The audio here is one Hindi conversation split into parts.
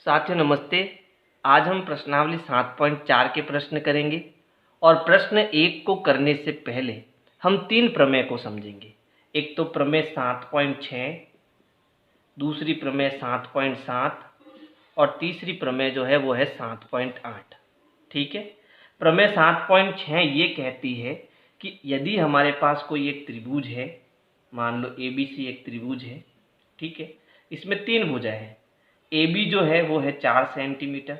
साथियों नमस्ते। आज हम प्रश्नावली 7.4 के प्रश्न करेंगे और प्रश्न 1 को करने से पहले हम 3 प्रमेय को समझेंगे। एक तो प्रमेय 7.6, दूसरी प्रमेय 7.7 और तीसरी प्रमेय जो है वो है 7.8। ठीक है। प्रमेय 7.6 ये कहती है कि यदि हमारे पास कोई एक त्रिभुज है, मान लो ABC एक त्रिभुज है, ठीक है, इसमें 3 भुजाएं हैं। AB जो है वो है 4 सेंटीमीटर,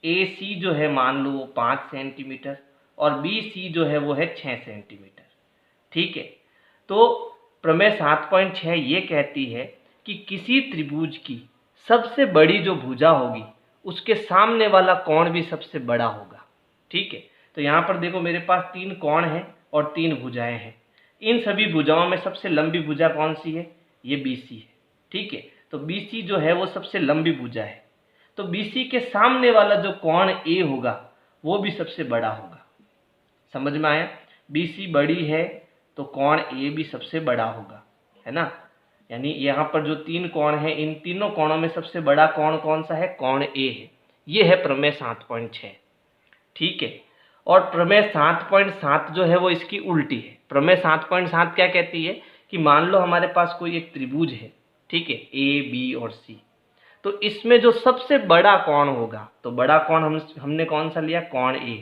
AC जो है मान लो वो 5 सेंटीमीटर और BC जो है वो है 6 सेंटीमीटर। ठीक है। तो प्रमेय 7.6 ये कहती है कि किसी त्रिभुज की सबसे बड़ी जो भुजा होगी उसके सामने वाला कोण भी सबसे बड़ा होगा। ठीक है। तो यहाँ पर देखो मेरे पास 3 कोण हैं और 3 भुजाएं हैं। इन सभी भुजाओं में सबसे लंबी भुजा कौन सी है? ये BC है। ठीक है। तो BC जो है वो सबसे लंबी भुजा है। तो BC के सामने वाला जो कोण A होगा वो भी सबसे बड़ा होगा। समझ में आया? BC बड़ी है तो कोण A भी सबसे बड़ा होगा, है ना। यानी यहाँ पर जो 3 कोण हैं, इन तीनों कोणों में सबसे बड़ा कोण कौन सा है? कोण A है। ये है प्रमेय 7.6। ठीक है। और प्रमेय 7.7 जो है वो इसकी उल्टी है। प्रमेय 7.7 क्या कहती है कि मान लो हमारे पास कोई एक त्रिभुज है, ठीक है, A, B और C। तो इसमें जो सबसे बड़ा कोण होगा, तो बड़ा कोण हमने कौन सा लिया? कोण A।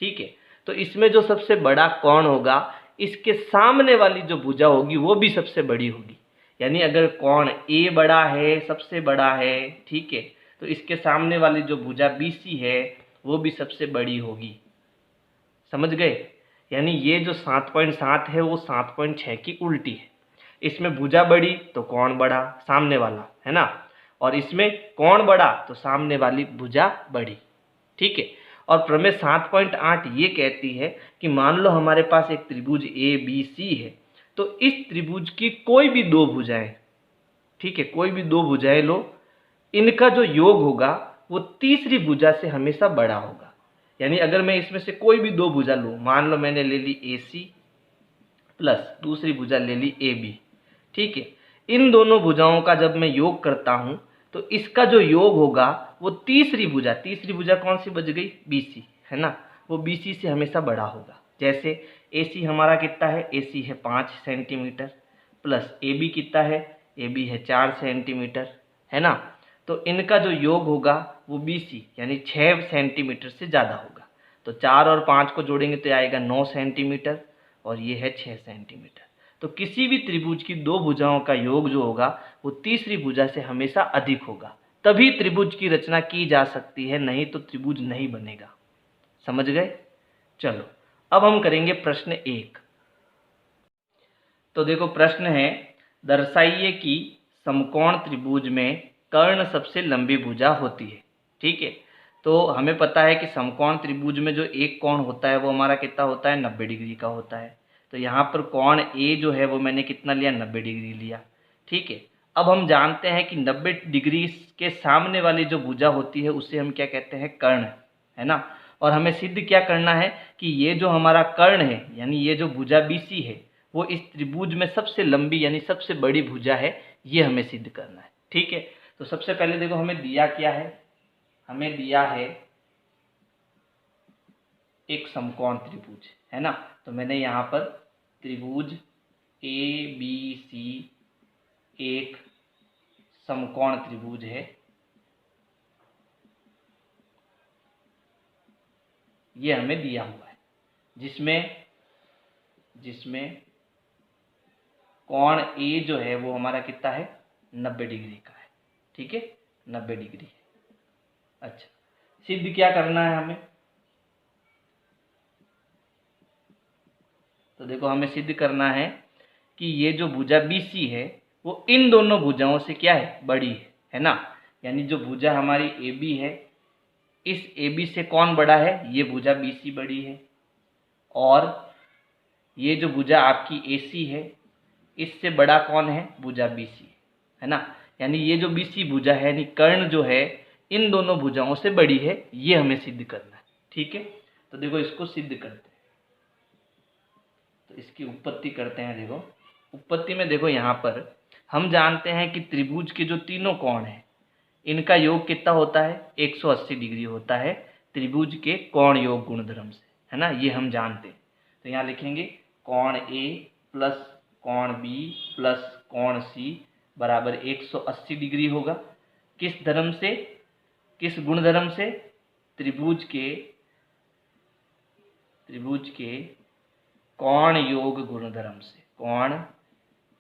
ठीक है। तो इसमें जो सबसे बड़ा कोण होगा, इसके सामने वाली जो भुजा होगी वो भी सबसे बड़ी होगी। यानी अगर कोण A बड़ा है, सबसे बड़ा है, ठीक है, तो इसके सामने वाली जो भुजा BC है वो भी सबसे बड़ी होगी। समझ गए? यानी ये जो 7.7 है वो 7.6 की उल्टी है। इसमें भुजा बड़ी तो कोण बड़ा, सामने वाला, है ना, और इसमें कोण बड़ा तो सामने वाली भुजा बड़ी। ठीक है। और प्रमेय 7.8 ये कहती है कि मान लो हमारे पास एक त्रिभुज ABC है, तो इस त्रिभुज की कोई भी 2 भुजाएं, ठीक है, कोई भी 2 भुजाएं लो, इनका जो योग होगा वो तीसरी भुजा से हमेशा बड़ा होगा। यानी अगर मैं इसमें से कोई भी 2 भुजा लूँ, मान लो मैंने ले ली AC प्लस दूसरी भुजा ले ली AB, ठीक है, इन दोनों भुजाओं का जब मैं योग करता हूँ तो इसका जो योग होगा वो तीसरी भुजा कौन सी बच गई? BC, है ना, वो BC से हमेशा बड़ा होगा। जैसे AC हमारा कितना है? AC है 5 सेंटीमीटर प्लस AB कितना है? AB है 4 सेंटीमीटर, है ना। तो इनका जो योग होगा वो BC यानी 6 सेंटीमीटर से ज़्यादा होगा। तो 4 और 5 को जोड़ेंगे तो आएगा 9 सेंटीमीटर और ये है 6 सेंटीमीटर। तो किसी भी त्रिभुज की 2 भुजाओं का योग जो होगा वो तीसरी भुजा से हमेशा अधिक होगा, तभी त्रिभुज की रचना की जा सकती है, नहीं तो त्रिभुज नहीं बनेगा। समझ गए? चलो अब हम करेंगे प्रश्न 1। तो देखो प्रश्न है, दर्शाइए कि समकोण त्रिभुज में कर्ण सबसे लंबी भुजा होती है। ठीक है। तो हमें पता है कि समकोण त्रिभुज में जो एक कोण होता है वो हमारा कितना होता है? 90 डिग्री का होता है। तो यहाँ पर कोण A जो है वो मैंने कितना लिया? 90 डिग्री लिया। ठीक है। अब हम जानते हैं कि 90 डिग्री के सामने वाली जो भुजा होती है उसे हम क्या कहते हैं? कर्ण, है ना। और हमें सिद्ध क्या करना है कि ये जो हमारा कर्ण है यानी ये जो भुजा BC है वो इस त्रिभुज में सबसे लंबी यानी सबसे बड़ी भुजा है, ये हमें सिद्ध करना है। ठीक है। तो सबसे पहले देखो हमें दिया क्या है? हमें दिया है एक समकोण त्रिभुज, है ना। तो मैंने यहाँ पर त्रिभुज ABC एक समकोण त्रिभुज है, ये हमें दिया हुआ है, जिसमें कोण A जो है वो हमारा कितना है? 90 डिग्री का है। ठीक है, 90 डिग्री है। अच्छा, सिद्ध क्या करना है हमें? तो देखो हमें सिद्ध करना है कि ये जो भुजा BC है वो इन दोनों भुजाओं से क्या है? बड़ी है ना। यानी जो भुजा हमारी AB है, इस AB से कौन बड़ा है? ये भुजा BC बड़ी है। और ये जो भुजा आपकी AC है, इससे बड़ा कौन है? भुजा BC, है ना। यानी ये जो BC भुजा है यानी कर्ण जो है इन दोनों भुजाओं से बड़ी है, ये हमें सिद्ध करना है। ठीक है। तो देखो इसको सिद्ध करते हैं, तो इसकी उत्पत्ति करते हैं। देखो उत्पत्ति में देखो यहाँ पर हम जानते हैं कि त्रिभुज के जो तीनों कोण हैं, इनका योग कितना होता है, 180 डिग्री होता है त्रिभुज के कोण योग गुणधर्म से, है ना, ये हम जानते हैं। तो यहाँ लिखेंगे कोण ए प्लस कोण बी प्लस कोण सी बराबर 180 डिग्री होगा। किस धर्म से, किस गुणधर्म से, त्रिभुज के कोण योग गुणधर्म से, कोण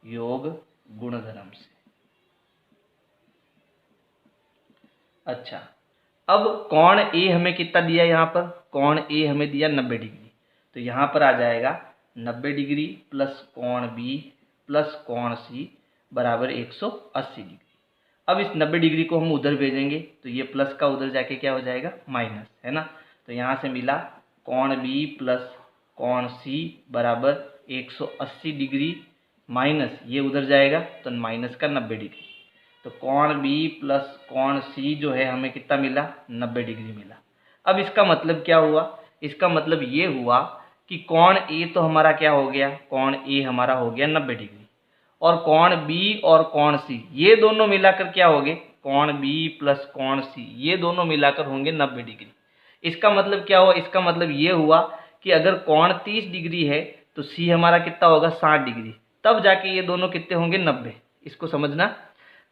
योग गुणधर्म से। अच्छा, अब कोण ए हमें कितना दिया, यहाँ पर कोण ए हमें दिया 90 डिग्री, तो यहाँ पर आ जाएगा 90 डिग्री प्लस कोण बी प्लस कोण सी बराबर 180 डिग्री। अब इस 90 डिग्री को हम उधर भेजेंगे तो ये प्लस का उधर जाके क्या हो जाएगा, माइनस, है ना। तो यहाँ से मिला कोण बी प्लस कोण सी बराबर 180 डिग्री माइनस ये उधर जाएगा तो माइनस का 90 डिग्री। तो कोण बी प्लस कोण सी जो है हमें कितना मिला, 90 डिग्री मिला। अब इसका मतलब क्या हुआ, इसका मतलब ये हुआ कि कोण ए तो हमारा क्या हो गया, कोण ए हमारा हो गया 90 डिग्री, और कोण बी और कोण सी ये दोनों मिलाकर क्या हो गए, कोण बी प्लस कोण सी ये दोनों मिलाकर होंगे 90 डिग्री। इसका मतलब क्या हुआ, इसका मतलब ये हुआ कि अगर कोण 30 डिग्री है तो सी हमारा कितना होगा, 60 डिग्री, तब जाके ये दोनों कितने होंगे, 90। इसको समझना,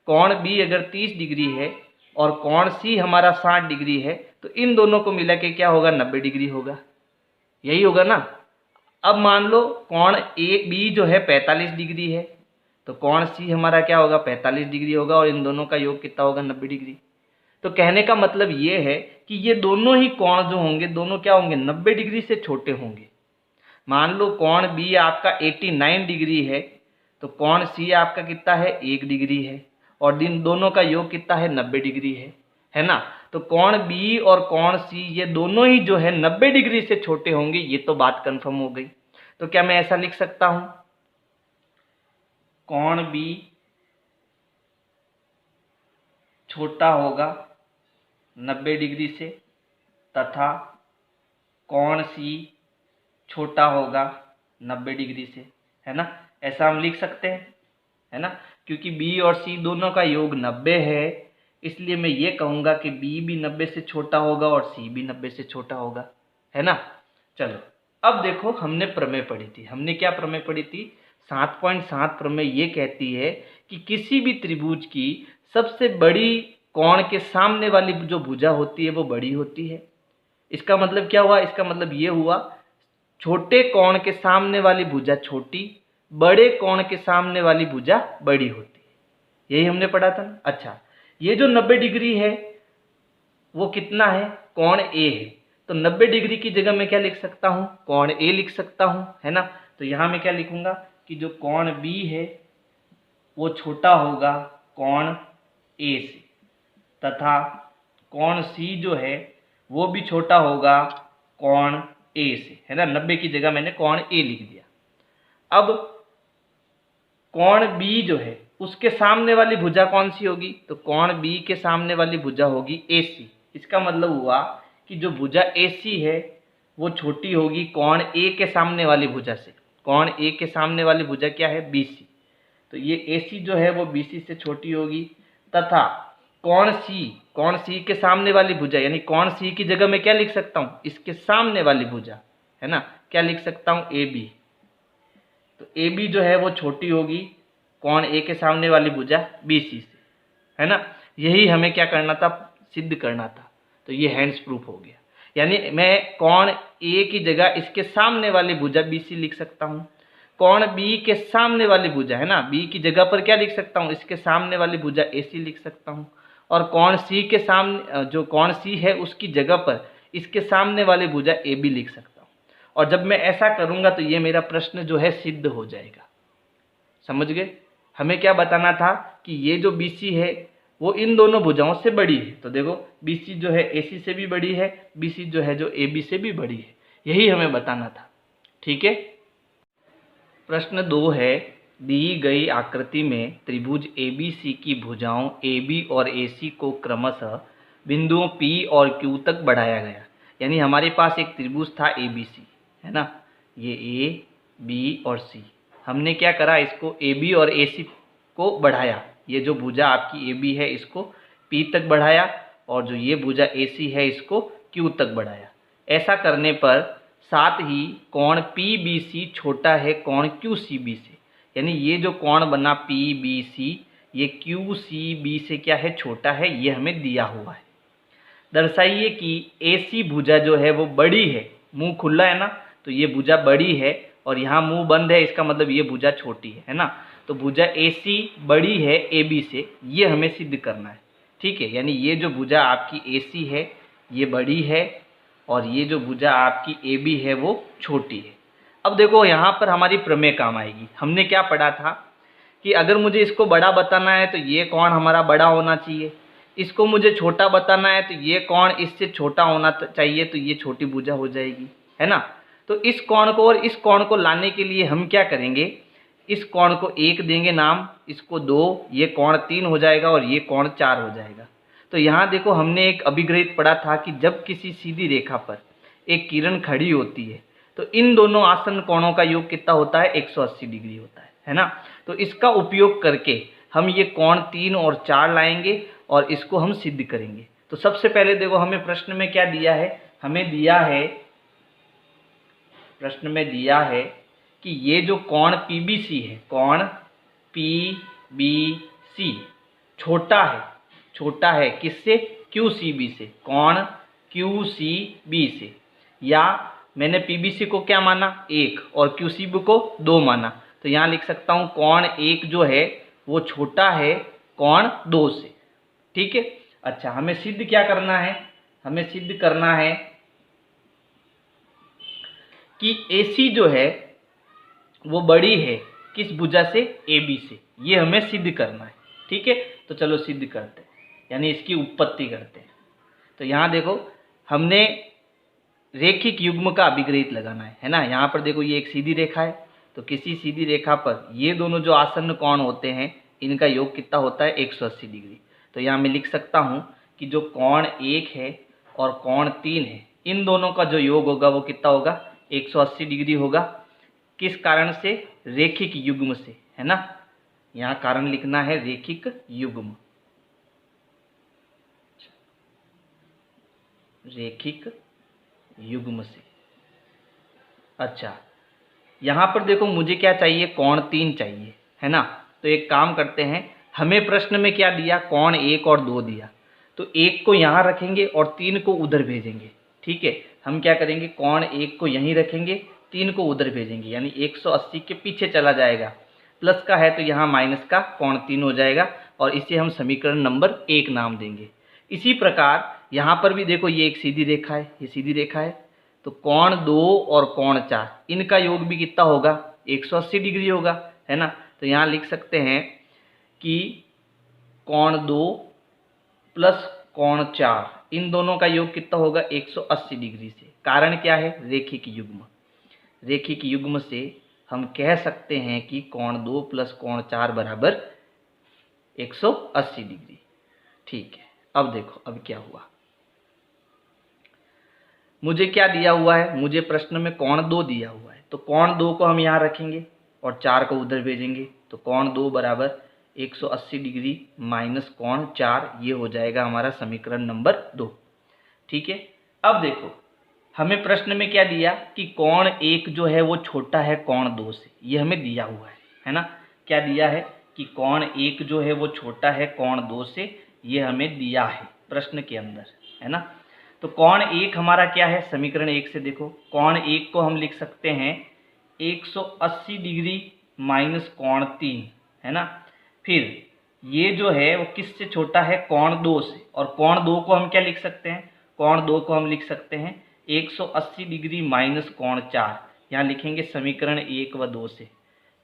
कोण बी अगर 30 डिग्री है और कोण सी हमारा 60 डिग्री है तो इन दोनों को मिला के क्या होगा, 90 डिग्री होगा, यही होगा ना। अब मान लो कोण ए बी जो है 45 डिग्री है तो कोण सी हमारा क्या होगा, 45 डिग्री होगा, और इन दोनों का योग कितना होगा, 90 डिग्री। तो कहने का मतलब ये है कि ये दोनों ही कोण जो होंगे दोनों क्या होंगे, 90 डिग्री से छोटे होंगे। मान लो कोण बी आपका 89 डिग्री है तो कोण सी आपका कितना है, 1 डिग्री है, और इन दोनों का योग कितना है, 90 डिग्री है ना। तो कोण बी और कोण सी ये दोनों ही जो है 90 डिग्री से छोटे होंगे, ये तो बात कंफर्म हो गई। तो क्या मैं ऐसा लिख सकता हूं, कोण बी छोटा होगा 90 डिग्री से तथा कोण सी छोटा होगा 90 डिग्री से, है ना, ऐसा हम लिख सकते हैं, है ना। क्योंकि बी और सी दोनों का योग 90 है, इसलिए मैं ये कहूँगा कि बी भी 90 से छोटा होगा और सी भी 90 से छोटा होगा, है ना। चलो अब देखो, हमने प्रमेय पढ़ी थी, हमने क्या प्रमेय पढ़ी थी, 7.7 प्रमेय ये कहती है कि किसी भी त्रिभुज की सबसे बड़ी कोण के सामने वाली जो भुजा होती है वो बड़ी होती है। इसका मतलब क्या हुआ, इसका मतलब ये हुआ छोटे कोण के सामने वाली भुजा छोटी, बड़े कोण के सामने वाली भुजा बड़ी होती है, यही हमने पढ़ा था ना। अच्छा, ये जो 90 डिग्री है वो कितना है, कोण ए है, तो 90 डिग्री की जगह मैं क्या लिख सकता हूँ, कोण ए लिख सकता हूँ, है ना। तो यहाँ मैं क्या लिखूंगा कि जो कोण बी है वो छोटा होगा कोण ए से, तथा कोण सी जो है वो भी छोटा होगा कोण ए से, है ना। 90 की जगह मैंने कोण ए लिख दिया। अब कोण बी जो है उसके सामने वाली भुजा कौन सी होगी, तो कोण बी के सामने वाली भुजा होगी AC। इसका मतलब हुआ कि जो भुजा AC है वो छोटी होगी कोण ए के सामने वाली भुजा से। कोण ए के सामने वाली भुजा क्या है, BC, तो ये AC जो है वो BC से छोटी होगी, तथा कोण C के सामने वाली भुजा, यानी कोण C की जगह मैं क्या लिख सकता हूँ, इसके सामने वाली भुजा, है ना, क्या लिख सकता हूँ, AB। तो AB जो है वो छोटी होगी कोण ए के सामने वाली भुजा BC से, है ना। यही हमें क्या करना था, सिद्ध करना था। तो ये हैंड्स प्रूफ हो गया, यानी मैं कोण ए की जगह इसके सामने वाली भुजा BC लिख सकता हूँ, कोण B के सामने वाली भुजा, है ना, B की जगह पर क्या लिख सकता हूँ, इसके सामने वाली भुजा AC लिख सकता हूँ, और कोण C के सामने जो कोण C है उसकी जगह पर इसके सामने वाली भुजा AB लिख सकता हूँ। और जब मैं ऐसा करूँगा तो ये मेरा प्रश्न जो है सिद्ध हो जाएगा। समझ गए, हमें क्या बताना था कि ये जो BC है वो इन दोनों भुजाओं से बड़ी है। तो देखो BC जो है AC से भी बड़ी है, BC जो है जो AB से भी बड़ी है, यही हमें बताना था। ठीक है। प्रश्न 2 है, दी गई आकृति में त्रिभुज ABC की भुजाओं AB और AC को क्रमशः बिंदुओं P और Q तक बढ़ाया गया। यानी हमारे पास एक त्रिभुज था ABC, है ना, ये A, B और C, हमने क्या करा, इसको AB और AC को बढ़ाया। ये जो भुजा आपकी AB है इसको P तक बढ़ाया और जो ये भुजा AC है इसको Q तक बढ़ाया। ऐसा करने पर साथ ही कोण PBC छोटा है कोण QCB से, यानी ये जो कोण बना PBC ये QCB से क्या है, छोटा है, ये हमें दिया हुआ है। दर्शाइए कि AC भुजा जो है वो बड़ी है, मुंह खुला है ना, तो ये भुजा बड़ी है और यहाँ मुंह बंद है, इसका मतलब ये भुजा छोटी है ना। तो भुजा AC बड़ी है AB से, ये हमें सिद्ध करना है। ठीक है, यानी ये जो भुजा आपकी AC है ये बड़ी है और ये जो भुजा आपकी AB है वो छोटी है। अब देखो यहाँ पर हमारी प्रमेय काम आएगी। हमने क्या पढ़ा था कि अगर मुझे इसको बड़ा बताना है तो ये कोण हमारा बड़ा होना चाहिए, इसको मुझे छोटा बताना है तो ये कोण इससे छोटा होना चाहिए, तो ये छोटी भुजा हो जाएगी, है ना। तो इस कोण को और इस कोण को लाने के लिए हम क्या करेंगे, इस कोण को 1 देंगे नाम, इसको 2, ये कोण 3 हो जाएगा और ये कोण 4 हो जाएगा। तो यहाँ देखो हमने एक अभिग्रहित पढ़ा था कि जब किसी सीधी रेखा पर एक किरण खड़ी होती है तो इन दोनों आसन्न कोणों का योग कितना होता है, 180 डिग्री होता है ना। तो इसका उपयोग करके हम ये कोण 3 और 4 लाएंगे और इसको हम सिद्ध करेंगे। तो सबसे पहले देखो हमें प्रश्न में क्या दिया है, हमें दिया है, प्रश्न में दिया है कि ये जो कोण PBC है, कोण PBC छोटा है किससे, QCB से, कोण QCB से, या मैंने PBC को क्या माना 1 और QCB को 2 माना, तो यहाँ लिख सकता हूँ कोण 1 जो है वो छोटा है कोण 2 से। ठीक है, अच्छा हमें सिद्ध क्या करना है, हमें सिद्ध करना है कि AC जो है वो बड़ी है किस भुजा से, AB से, ये हमें सिद्ध करना है। ठीक है, तो चलो सिद्ध करते हैं, यानी इसकी उत्पत्ति करते हैं। तो यहाँ देखो हमने रेखिक युग्म का अभिग्रहित लगाना है ना। यहाँ पर देखो ये एक सीधी रेखा है, तो किसी सीधी रेखा पर ये दोनों जो आसन्न कोण होते हैं इनका योग कितना होता है, 180 डिग्री। तो यहाँ मैं लिख सकता हूँ कि जो कोण 1 है और कोण 3 है इन दोनों का जो योग होगा वो कितना होगा, 180 डिग्री होगा। किस कारण से, रेखिक युग्म से, है ना। यहाँ कारण लिखना है रेखिक युग्म, रेखिक युग्म से। अच्छा यहाँ पर देखो मुझे क्या चाहिए, कोण 3 चाहिए, है ना। तो एक काम करते हैं, हमें प्रश्न में क्या दिया, कोण 1 और 2 दिया, तो 1 को यहाँ रखेंगे और 3 को उधर भेजेंगे। ठीक है, हम क्या करेंगे, कोण 1 को यहीं रखेंगे, 3 को उधर भेजेंगे, यानी 180 के पीछे चला जाएगा। प्लस का है तो यहाँ माइनस का कोण 3 हो जाएगा और इसे हम समीकरण नंबर 1 नाम देंगे। इसी प्रकार यहाँ पर भी देखो ये एक सीधी रेखा है, ये सीधी रेखा है, तो कोण 2 और कोण 4 इनका योग भी कितना होगा, 180 डिग्री होगा, है ना। तो यहाँ लिख सकते हैं कि कोण 2 प्लस कोण 4 इन दोनों का योग कितना होगा, 180 डिग्री से। कारण क्या है, रेखिक युग्म। रेखिक युग्म से हम कह सकते हैं कि कोण 2 प्लस कोण 4 बराबर 180 डिग्री। ठीक है, अब देखो अब क्या हुआ, मुझे क्या दिया हुआ है, मुझे प्रश्न में कोण 2 दिया हुआ है, तो कोण 2 को हम यहाँ रखेंगे और 4 को उधर भेजेंगे, तो कोण 2 बराबर 180 डिग्री माइनस कोण 4, ये हो जाएगा हमारा समीकरण नंबर 2। ठीक है, अब देखो हमें प्रश्न में क्या दिया कि कोण 1 जो है वो छोटा है कोण 2 से, ये हमें दिया हुआ है ना। क्या दिया है कि कोण 1 जो है वो छोटा है कोण 2 से, ये हमें दिया है प्रश्न के अंदर, है ना। तो कोण 1 हमारा क्या है, समीकरण 1 से देखो, कोण 1 को हम लिख सकते हैं 180 डिग्री माइनस कोण 3, है ना। फिर ये जो है वो किससे छोटा है, कोण 2 से, और कोण 2 को हम क्या लिख सकते हैं, कोण 2 को हम लिख सकते हैं 180 डिग्री माइनस कोण 4, यहाँ लिखेंगे समीकरण 1 व 2 से,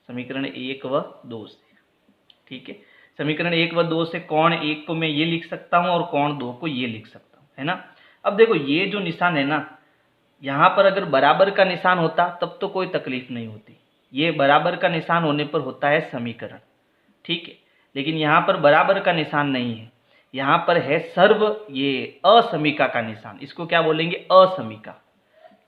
समीकरण 1 व 2 से। ठीक है, समीकरण 1 व 2 से कोण 1 को मैं ये लिख सकता हूँ और कोण 2 को ये लिख सकता हूँ, है ना। अब देखो ये जो निशान है ना, यहाँ पर अगर बराबर का निशान होता तब तो कोई तकलीफ नहीं होती, ये बराबर का निशान होने पर होता है समीकरण। ठीक है, लेकिन यहाँ पर बराबर का निशान नहीं है, यहाँ पर है सर्व ये असमीका का निशान, इसको क्या बोलेंगे, असमीका।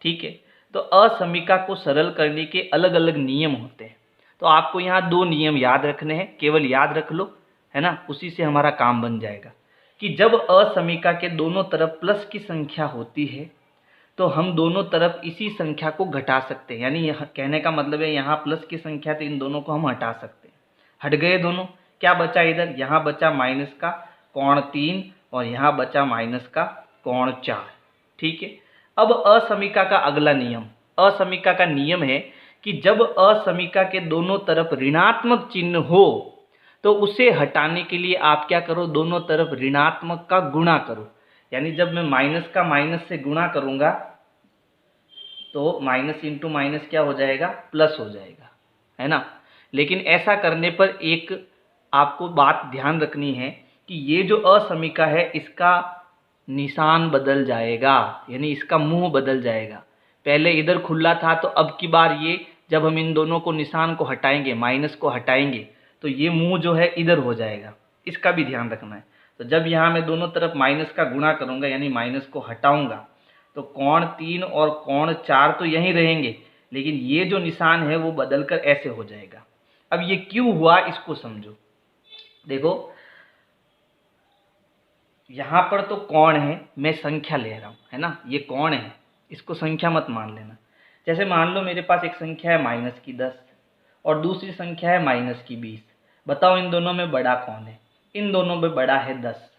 ठीक है, तो असमीका को सरल करने के अलग अलग नियम होते हैं, तो आपको यहाँ 2 नियम याद रखने हैं, केवल याद रख लो, है ना, उसी से हमारा काम बन जाएगा। कि जब असमीका के दोनों तरफ प्लस की संख्या होती है तो हम दोनों तरफ इसी संख्या को घटा सकते हैं। यानी यह कहने का मतलब है यहाँ प्लस की संख्या तो इन दोनों को हम हटा सकते हैं। हट गए दोनों, क्या बचा इधर, यहाँ बचा माइनस का कोण 3 और यहाँ बचा माइनस का कोण 4। ठीक है, अब असमीका का अगला नियम, असमीका का नियम है कि जब असमीका के दोनों तरफ ऋणात्मक चिन्ह हो तो उसे हटाने के लिए आप क्या करो, दोनों तरफ ऋणात्मक का गुणा करो। यानी जब मैं माइनस का माइनस से गुणा करूंगा तो माइनस इंटू माइनस क्या हो जाएगा, प्लस हो जाएगा, है ना। लेकिन ऐसा करने पर एक आपको बात ध्यान रखनी है कि ये जो असमीका है इसका निशान बदल जाएगा, यानी इसका मुंह बदल जाएगा। पहले इधर खुला था तो अब की बार ये जब हम इन दोनों को निशान को हटाएंगे, माइनस को हटाएंगे, तो ये मुंह जो है इधर हो जाएगा। इसका भी ध्यान रखना है। तो जब यहाँ मैं दोनों तरफ माइनस का गुणा करूँगा यानी माइनस को हटाऊँगा तो कोण 3 और कोण 4 तो यहीं रहेंगे, लेकिन ये जो निशान है वो बदलकर ऐसे हो जाएगा। अब ये क्यों हुआ इसको समझो। देखो यहाँ पर तो कोण है, मैं संख्या ले रहा हूँ, है ना, ये कोण है, इसको संख्या मत मान लेना। जैसे मान लो मेरे पास एक संख्या है माइनस की 10 और दूसरी संख्या है माइनस की 20। बताओ इन दोनों में बड़ा कौन है, इन दोनों में बड़ा है 10।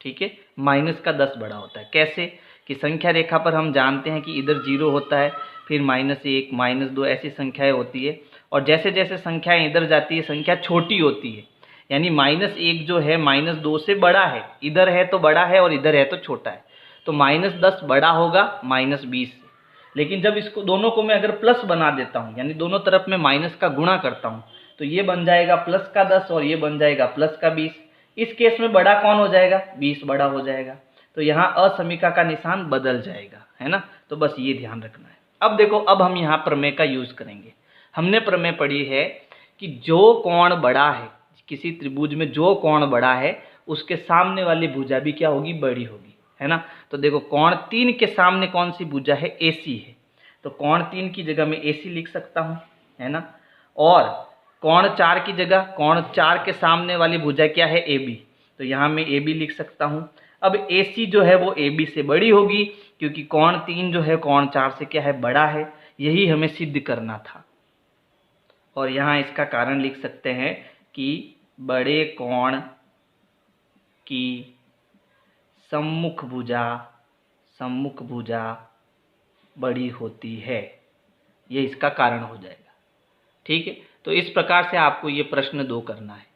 ठीक है, माइनस का 10 बड़ा होता है। कैसे कि संख्या रेखा पर हम जानते हैं कि इधर 0 होता है, फिर -1 -2 ऐसी संख्याएं होती है, और जैसे जैसे संख्याएं इधर जाती है संख्या छोटी होती है। यानी -1 जो है -2 से बड़ा है, इधर है तो बड़ा है और इधर है तो छोटा है, तो -10 बड़ा होगा -20 से। लेकिन जब इसको दोनों को मैं अगर प्लस बना देता हूँ, यानी दोनों तरफ मैं माइनस का गुणा करता हूँ, तो ये बन जाएगा प्लस का 10 और ये बन जाएगा प्लस का 20। इस केस में बड़ा कौन हो जाएगा, 20 बड़ा हो जाएगा। तो यहाँ असमीका का निशान बदल जाएगा, है ना। तो बस ये ध्यान रखना है। अब देखो, अब हम यहाँ प्रमेय का यूज करेंगे। हमने प्रमेय पढ़ी है कि जो कोण बड़ा है, किसी त्रिभुज में जो कोण बड़ा है उसके सामने वाली भुजा भी क्या होगी, बड़ी होगी, है ना। तो देखो कोण 3 के सामने कौन सी भुजा है, AC है, तो कोण 3 की जगह मैं AC लिख सकता हूँ, है ना। और कोण 4 की जगह कोण 4 के सामने वाली भुजा क्या है, AB, तो यहाँ मैं AB लिख सकता हूँ। अब AC जो है वो AB से बड़ी होगी क्योंकि कोण 3 जो है कोण 4 से क्या है, बड़ा है। यही हमें सिद्ध करना था। और यहाँ इसका कारण लिख सकते हैं कि बड़े कोण की सम्मुख भुजा बड़ी होती है, ये इसका कारण हो जाएगा। ठीक है, तो इस प्रकार से आपको ये प्रश्न 2 करना है।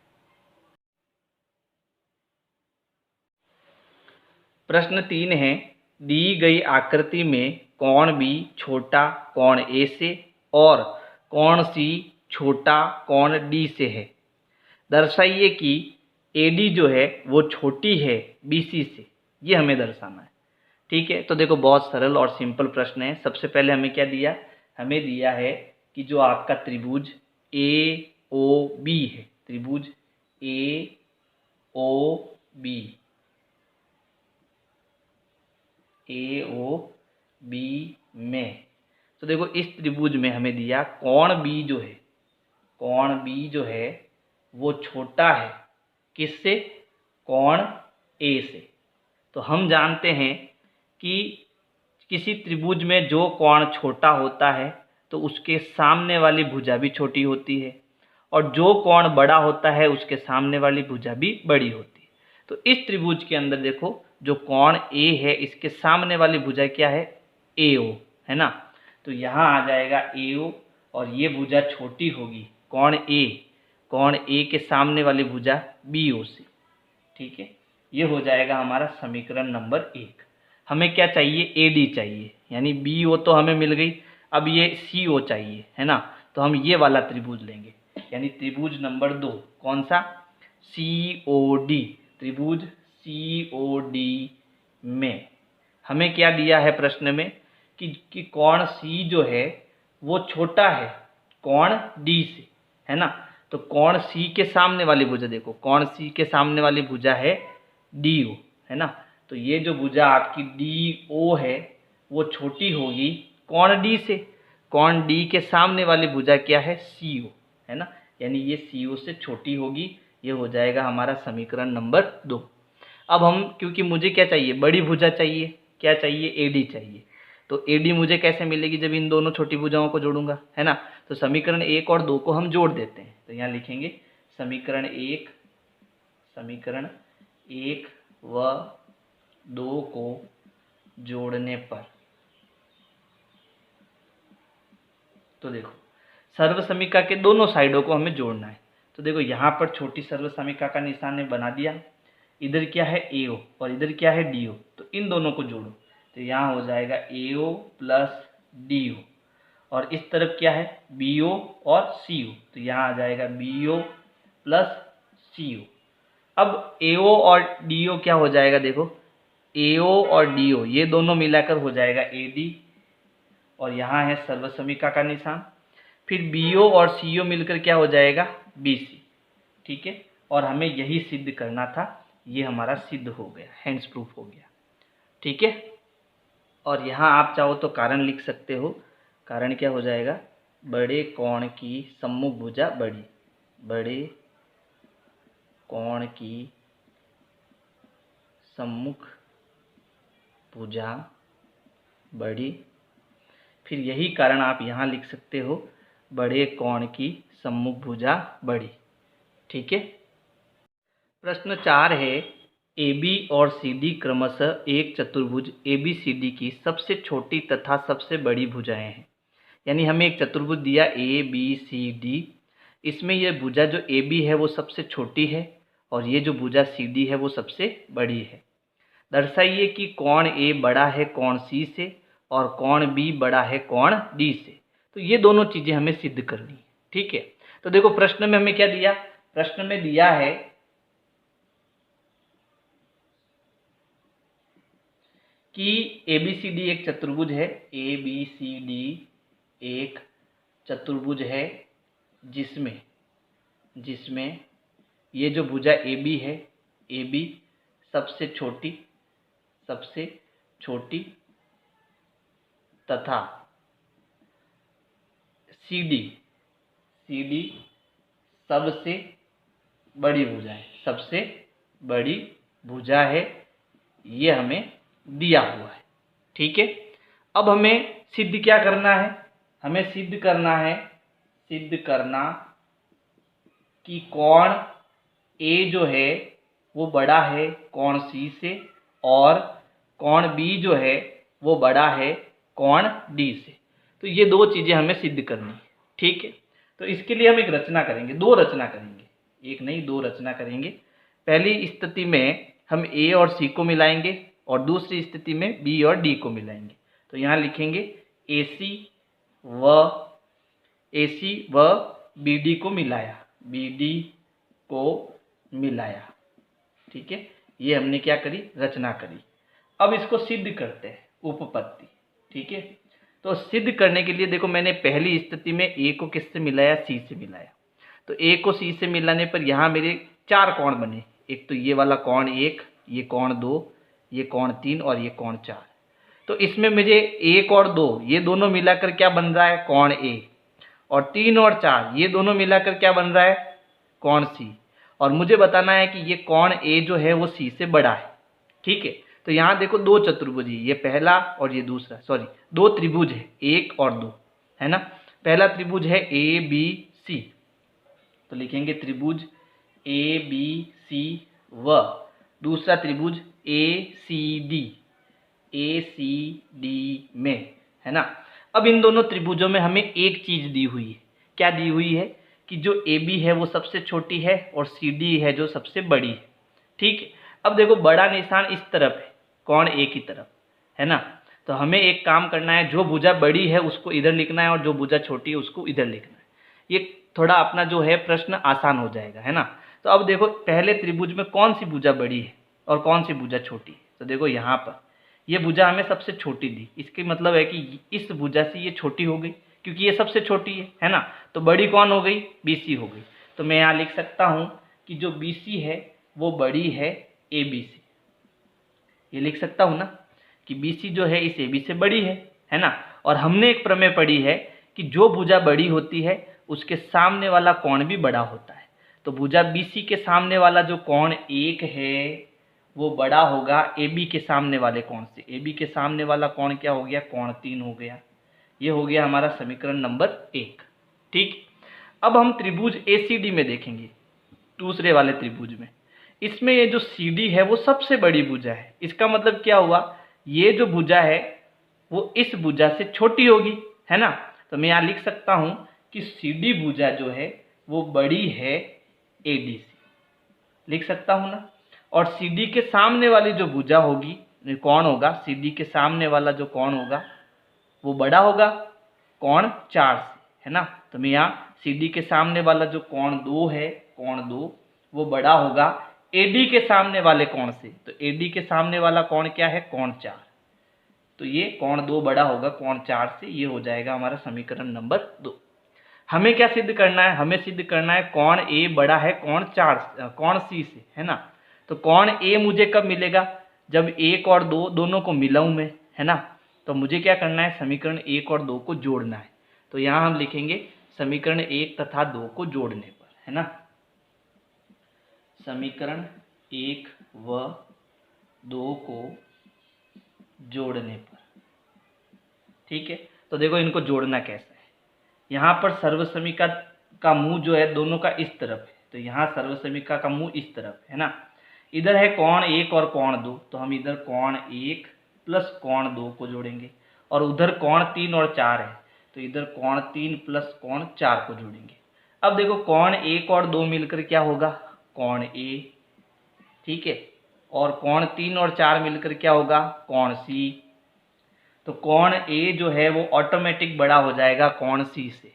प्रश्न 3 है, दी गई आकृति में कोण B छोटा कोण A से और कोण C छोटा कोण D से है। दर्शाइए कि AD जो है वो छोटी है BC से, ये हमें दर्शाना है। ठीक है, तो देखो बहुत सरल और सिंपल प्रश्न है। सबसे पहले हमें क्या दिया, हमें दिया है कि जो आपका त्रिभुज AOB है, त्रिभुज AOB में, तो देखो इस त्रिभुज में हमें दिया कोण B जो है वो छोटा है किससे, कोण A से। तो हम जानते हैं कि किसी त्रिभुज में जो कोण छोटा होता है तो उसके सामने वाली भुजा भी छोटी होती है, और जो कोण बड़ा होता है उसके सामने वाली भुजा भी बड़ी होती है। तो इस त्रिभुज के अंदर देखो जो कोण A है इसके सामने वाली भुजा क्या है, AO, है ना। तो यहाँ आ जाएगा AO और ये भुजा छोटी होगी कोण A के सामने वाली भुजा BO से। ठीक है, ये हो जाएगा हमारा समीकरण नंबर 1। हमें क्या चाहिए, AD चाहिए, यानी BO तो हमें मिल गई, अब ये CO चाहिए, है ना। तो हम ये वाला त्रिभुज लेंगे, यानी त्रिभुज नंबर 2, कौन सा, COD। त्रिभुज COD में हमें क्या दिया है प्रश्न में कि कोण C जो है वो छोटा है कोण D से, है ना। तो कोण C के सामने वाली भुजा देखो, कोण C के सामने वाली भुजा है DO, है ना। तो ये जो भुजा आपकी DO है वो छोटी होगी कोण D से, कोण D के सामने वाली भुजा क्या है, CO, है ना। यानी ये CO से छोटी होगी। ये हो जाएगा हमारा समीकरण नंबर 2। अब हम, क्योंकि मुझे क्या चाहिए, बड़ी भुजा चाहिए, क्या चाहिए, एडी चाहिए। तो एडी मुझे कैसे मिलेगी, जब इन दोनों छोटी भुजाओं को जोड़ूंगा, है ना। तो समीकरण 1 और 2 को हम जोड़ देते हैं। तो यहाँ लिखेंगे समीकरण 1 व 2 को जोड़ने पर, तो देखो सर्वसमिका के दोनों साइडों को हमें जोड़ना है। तो देखो यहाँ पर छोटी सर्वसमिका का निशान ने बना दिया, इधर क्या है AO और इधर क्या है DO, तो इन दोनों को जोड़ो। तो यहाँ हो जाएगा AO प्लस DO, और इस तरफ क्या है BO और CO, तो यहाँ आ जाएगा BO प्लस CO। अब AO और DO क्या हो जाएगा, देखो AO और DO ये दोनों मिलाकर हो जाएगा AD, और यहाँ है सर्वसमिका का निशान। फिर BO और CO मिलकर क्या हो जाएगा BC, ठीक है। और हमें यही सिद्ध करना था, ये हमारा सिद्ध हो गया, हैंड्स प्रूफ हो गया, ठीक है। और यहाँ आप चाहो तो कारण लिख सकते हो। कारण क्या हो जाएगा, बड़े कोण की सम्मुख भुजा बड़ी, बड़े कोण की सम्मुख भुजा बड़ी। फिर यही कारण आप यहाँ लिख सकते हो, बड़े कोण की सम्मुख भुजा बड़ी, ठीक है। प्रश्न 4 है, AB और CD क्रमशः एक चतुर्भुज ABCD की सबसे छोटी तथा सबसे बड़ी भुजाएं हैं। यानी हमें एक चतुर्भुज दिया ABCD, इसमें यह भुजा जो AB है वो सबसे छोटी है और ये जो भुजा CD है वो सबसे बड़ी है। दर्शाइए कि कोण A बड़ा है कोण C से और कोण B बड़ा है कोण D से। तो ये दोनों चीज़ें हमें सिद्ध करनी है, ठीक है। तो देखो प्रश्न में हमें क्या दिया, प्रश्न में दिया है कि ABCD एक चतुर्भुज है, ABCD एक चतुर्भुज है जिसमें ये जो भुजा AB है, AB सबसे छोटी तथा CD सबसे बड़ी भुजा है, सबसे बड़ी भुजा है, ये हमें दिया हुआ है, ठीक है। अब हमें सिद्ध क्या करना है, हमें सिद्ध करना कि कोण A जो है वो बड़ा है कोण C से और कोण B जो है वो बड़ा है कोण D से। तो ये दो चीज़ें हमें सिद्ध करनी है, ठीक है। तो इसके लिए हम एक रचना करेंगे, दो रचना करेंगे, एक नहीं दो रचना करेंगे। पहली स्थिति में हम A और C को मिलाएंगे और दूसरी स्थिति में B और D को मिलाएंगे। तो यहाँ लिखेंगे AC व BD को मिलाया, ठीक है। ये हमने क्या करी, रचना करी। अब इसको सिद्ध करते हैं, उपपत्ति, ठीक है। तो सिद्ध करने के लिए देखो मैंने पहली स्थिति में A को किससे मिलाया, C से मिलाया। तो A को C से मिलाने पर यहाँ मेरे 4 कोण बने, एक तो ये वाला कोण 1, ये कोण 2, ये कोण 3 और ये कोण 4। तो इसमें मुझे 1 और 2 ये दोनों मिलाकर क्या बन रहा है, कोण A, और 3 और 4 ये दोनों मिलाकर क्या बन रहा है, कोण C। और मुझे बताना है कि ये कोण A जो है वो C से बड़ा है, ठीक है। तो यहाँ देखो दो चतुर्भुज है, ये पहला और ये दूसरा, सॉरी दो त्रिभुज है, 1 और 2, है ना। पहला त्रिभुज है ABC, तो लिखेंगे त्रिभुज ABC व दूसरा त्रिभुज ACD में, है ना। अब इन दोनों त्रिभुजों में हमें एक चीज दी हुई है, क्या दी हुई है कि जो AB है वो सबसे छोटी है और CD है जो सबसे बड़ी है, ठीक है। अब देखो बड़ा निशान इस तरफ है, कोण A की तरफ, है ना। तो हमें एक काम करना है, जो भुजा बड़ी है उसको इधर लिखना है और जो भुजा छोटी है उसको इधर लिखना है। ये थोड़ा अपना जो है प्रश्न आसान हो जाएगा, है ना। तो अब देखो पहले त्रिभुज में कौन सी भुजा बड़ी है और कौन सी भुजा छोटी है। तो देखो यहाँ पर ये भुजा हमें सबसे छोटी दी, इसके मतलब है कि इस भुजा से ये छोटी हो गई क्योंकि ये सबसे छोटी है ना। तो बड़ी कौन हो गई, BC हो गई। तो मैं यहाँ लिख सकता हूँ कि जो BC है वो बड़ी है ABC, ये लिख सकता हूँ ना कि BC जो है इस AB से बड़ी है ना। और हमने एक प्रमेय पढ़ी है कि जो भुजा बड़ी होती है उसके सामने वाला कोण भी बड़ा होता है। तो भुजा BC के सामने वाला जो कोण 1 है वो बड़ा होगा ए बी के सामने वाले कोण से। ए बी के सामने वाला कोण क्या हो गया, कोण 3 हो गया। ये हो गया हमारा समीकरण नंबर 1। ठीक, अब हम त्रिभुज ACD में देखेंगे, दूसरे वाले त्रिभुज में। इसमें ये जो CD है वो सबसे बड़ी भुजा है। इसका मतलब क्या हुआ, ये जो भुजा है वो इस भुजा से छोटी होगी, है ना। तो मैं यहाँ लिख सकता हूँ कि CD भुजा जो है वो बड़ी है AD से, लिख सकता हूँ ना। और CD के सामने वाली जो भुजा होगी, कोण होगा, CD के सामने वाला जो कोण होगा वो बड़ा होगा कोण 4 से, है ना। तो मैं यहाँ CD के सामने वाला जो कोण 2 है, कोण 2 वो बड़ा होगा AD के सामने वाले कोण से। तो AD के सामने वाला कोण क्या है, कोण 4। तो ये कोण 2 बड़ा होगा कोण 4 से। ये हो जाएगा हमारा समीकरण नंबर 2। हमें क्या सिद्ध करना है, हमें सिद्ध करना है कोण A बड़ा है कोण C से, है ना। तो कोण A मुझे कब मिलेगा, जब 1 और 2 दोनों को मिलाऊं मैं, है ना। तो मुझे क्या करना है, समीकरण 1 और 2 को जोड़ना है। तो यहाँ हम लिखेंगे समीकरण 1 तथा 2 को जोड़ने पर, है ना। समीकरण 1 व 2 को जोड़ने पर, ठीक है। तो देखो इनको जोड़ना कैसे है। यहाँ पर सर्वसमीका का मुंह जो है दोनों का इस तरफ है, तो यहाँ सर्वसमीका का मुंह इस तरफ है ना। इधर है कोण 1 और कोण 2, तो हम इधर कोण 1 प्लस कोण 2 को जोड़ेंगे। और उधर कोण 3 और 4 है, तो इधर कोण 3 प्लस कोण 4 को जोड़ेंगे। अब देखो कोण 1 और 2 मिलकर क्या होगा, कोण A, ठीक है। और कोण 3 और 4 मिलकर क्या होगा, कोण C। तो कोण A जो है वो ऑटोमेटिक बड़ा हो जाएगा कोण C से,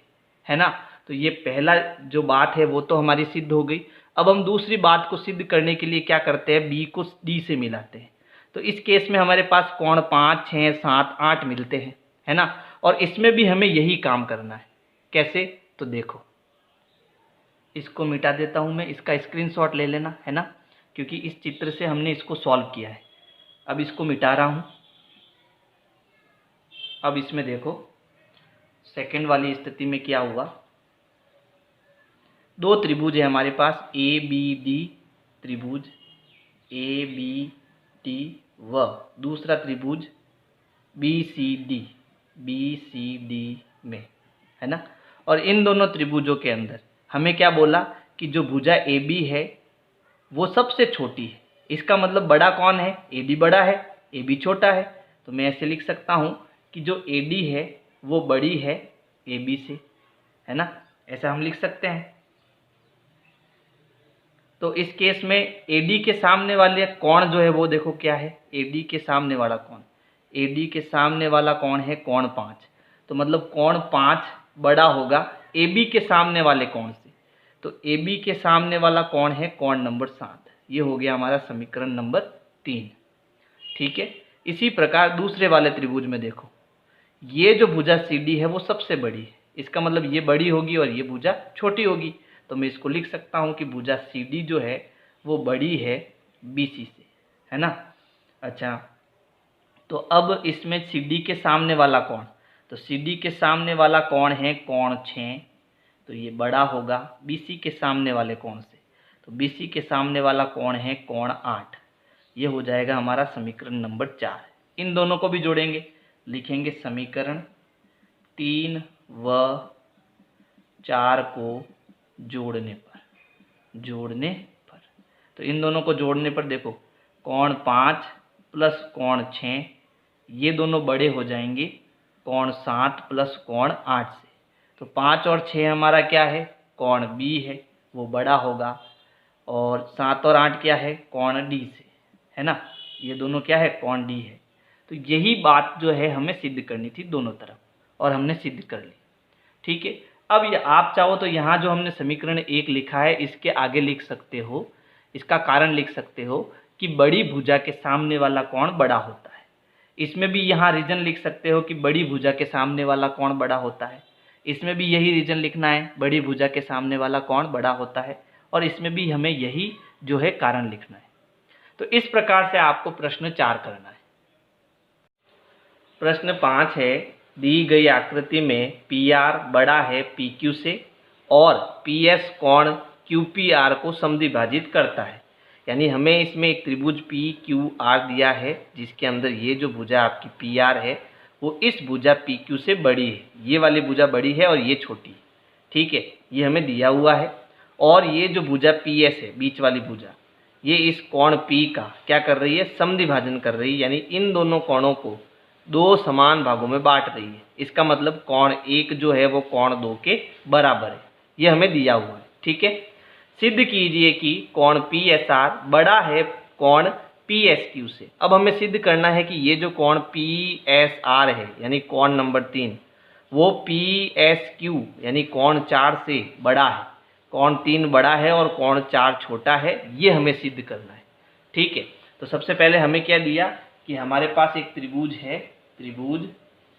है ना। तो ये पहला जो बात है वो तो हमारी सिद्ध हो गई। अब हम दूसरी बात को सिद्ध करने के लिए क्या करते हैं, B को D से मिलाते हैं। तो इस केस में हमारे पास कोण 5, 6, 7, 8 मिलते हैं, है ना। और इसमें भी हमें यही काम करना है। कैसे, तो देखो इसको मिटा देता हूं मैं, इसका स्क्रीनशॉट ले लेना, है ना, क्योंकि इस चित्र से हमने इसको सॉल्व किया है। अब इसको मिटा रहा हूं। अब इसमें देखो सेकंड वाली स्थिति में क्या हुआ, दो त्रिभुज है हमारे पास, ABD त्रिभुज, ABD व दूसरा त्रिभुज BCD में, है ना। और इन दोनों त्रिभुजों के अंदर हमें क्या बोला कि जो भुजा AB है वो सबसे छोटी है। इसका मतलब बड़ा कौन है, AD बड़ा है, AB छोटा है। तो मैं ऐसे लिख सकता हूँ कि जो AD है वो बड़ी है AB से, है ना। ऐसा हम लिख सकते हैं। तो इस केस में AD के सामने वाले कोण जो है वो देखो क्या है, AD के सामने वाला कोण, AD के सामने वाला कोण है कोण 5। तो मतलब कोण 5 बड़ा होगा AB के सामने वाले कोण से। तो AB के सामने वाला कोण है कोण नंबर 7। ये हो गया हमारा समीकरण नंबर 3, ठीक है। इसी प्रकार दूसरे वाले त्रिभुज में देखो, ये जो भुजा CD है वो सबसे बड़ी है। इसका मतलब ये बड़ी होगी और ये भुजा छोटी होगी। तो मैं इसको लिख सकता हूँ कि भुजा CD जो है वो बड़ी है BC से, है ना। अच्छा, तो अब इसमें CD के सामने वाला कोण, तो CD के सामने वाला कोण है कोण 6। तो ये बड़ा होगा BC के सामने वाले कोण से। तो BC के सामने वाला कोण है कोण 8। ये हो जाएगा हमारा समीकरण नंबर 4। इन दोनों को भी जोड़ेंगे, लिखेंगे समीकरण 3 व 4 को जोड़ने पर। तो इन दोनों को जोड़ने पर देखो कोण 5 प्लस कोण 6, ये दोनों बड़े हो जाएंगे कोण 7 प्लस कोण 8 से। तो 5 और 6 हमारा क्या है, कोण B है, वो बड़ा होगा। और 7 और 8 क्या है, कोण D से, है ना। ये दोनों क्या है, कोण D है। तो यही बात जो है हमें सिद्ध करनी थी दोनों तरफ, और हमने सिद्ध कर ली, ठीक है। अब ये आप चाहो तो यहाँ जो हमने समीकरण 1 लिखा है इसके आगे लिख सकते हो, इसका कारण लिख सकते हो कि बड़ी भुजा के सामने वाला कोण बड़ा होता है। इसमें भी यहाँ रीजन लिख सकते हो कि बड़ी भुजा के सामने वाला कोण बड़ा होता है। इसमें भी यही रीजन लिखना है, बड़ी भुजा के सामने वाला कोण बड़ा होता है। और इसमें भी हमें यही जो है कारण लिखना है। तो इस प्रकार से आपको प्रश्न 4 करना है। प्रश्न 5 है, दी गई आकृति में PR बड़ा है PQ से और PS कोण QPR को समद्विभाजित करता है। यानी हमें इसमें एक त्रिभुज पी क्यू आर दिया है, जिसके अंदर ये जो भुजा आपकी पी आर है वो इस भुजा पी क्यू से बड़ी है, ये वाली भुजा बड़ी है और ये छोटी है। ठीक है, ये हमें दिया हुआ है। और ये जो भुजा पी एस है, बीच वाली भुजा, ये इस कोण पी का क्या कर रही है, समद्विभाजन कर रही है, यानी इन दोनों कोणों को दो समान भागों में बांट रही है। इसका मतलब कोण 1 जो है वो कोण 2 के बराबर है, ये हमें दिया हुआ है। ठीक है, सिद्ध कीजिए कि कोण पी एस आर बड़ा है कोण पी एस क्यू से। अब हमें सिद्ध करना है कि ये जो कोण पी एस आर है, यानी कोण नंबर 3, वो पी एस क्यू यानी कोण 4 से बड़ा है। कोण 3 बड़ा है और कोण 4 छोटा है, ये हमें सिद्ध करना है। ठीक है, तो सबसे पहले हमें क्या दिया कि हमारे पास एक त्रिभुज है, त्रिभुज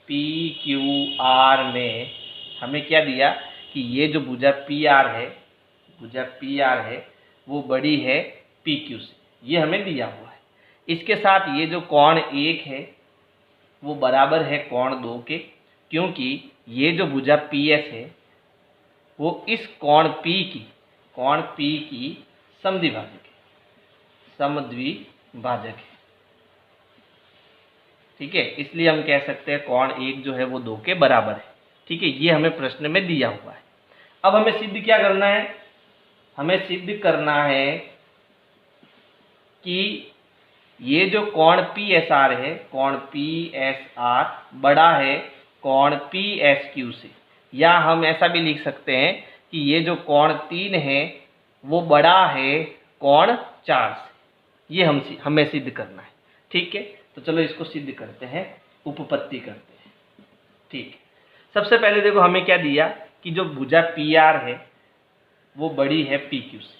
पी क्यू आर में हमें क्या दिया कि ये जो भुजा पी आर है, भुजा पी आर है वो बड़ी है पी क्यू से, ये हमें दिया हुआ है। इसके साथ ये जो कोण 1 है वो बराबर है कोण 2 के, क्योंकि ये जो भुजा पी एस है वो इस कोण पी की समद्विभाजक है, समद्विभाजक है। ठीक है, इसलिए हम कह सकते हैं कोण 1 जो है वो 2 के बराबर है। ठीक है, ये हमें प्रश्न में दिया हुआ है। अब हमें सिद्ध क्या करना है, हमें सिद्ध करना है कि ये जो कोण पी एस आर है, कोण पी एस आर बड़ा है कोण पी एस क्यू से, या हम ऐसा भी लिख सकते हैं कि ये जो कोण 3 है वो बड़ा है कोण 4 से। ये हमें सिद्ध करना है। ठीक है, तो चलो इसको सिद्ध करते हैं, उपपत्ति करते हैं। ठीक है, सबसे पहले देखो हमें क्या दिया कि जो भुजा पी आर है वो बड़ी है पी क्यू से,